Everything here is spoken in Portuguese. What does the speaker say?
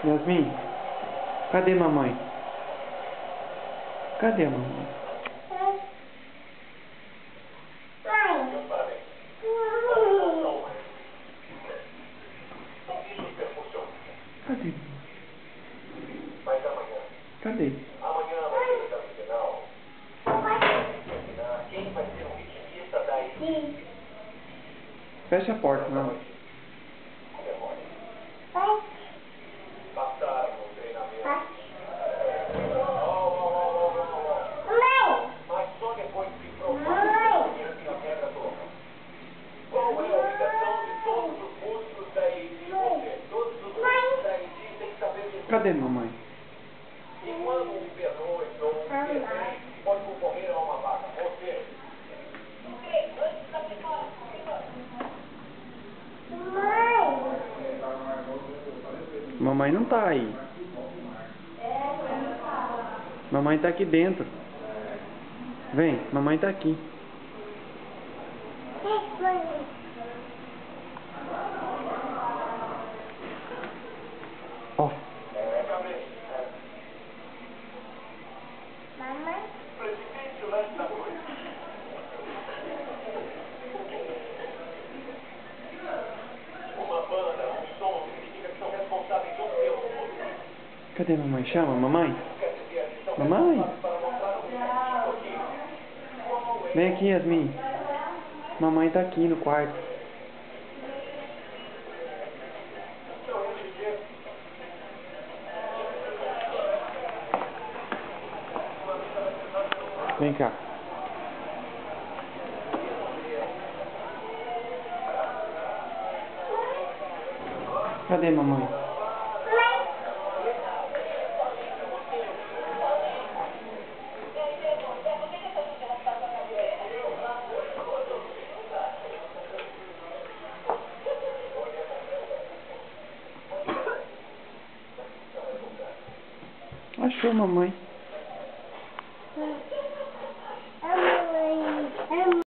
Yasmin, cadê mamãe? Cadê a mamãe? Cadê? Cadê? Amanhã vai ser o exame final. Quem vai ser o vitimista da equipe? Fecha a porta, não. Passaram no treinamento. Mas só depois que provar que conhecem a regra toda. Qual é a obrigação de todos os músicos da equipe? Todos os músicos da equipe têm que saber disso. Cadê mamãe? E quando um P2 ou um P3 pode concorrer a uma vaga? Você. Mamãe não tá aí. Mamãe tá aqui dentro. Vem, mamãe tá aqui. Ó. Precipício nesta noite. Uma banda, um som, significa que são responsáveis um pelo outro. Cadê a mamãe? Chama, mamãe. Mamãe. Vem aqui, Yasmin. Mamãe tá aqui no quarto. Vem cá. Cadê mamãe? Achou mamãe.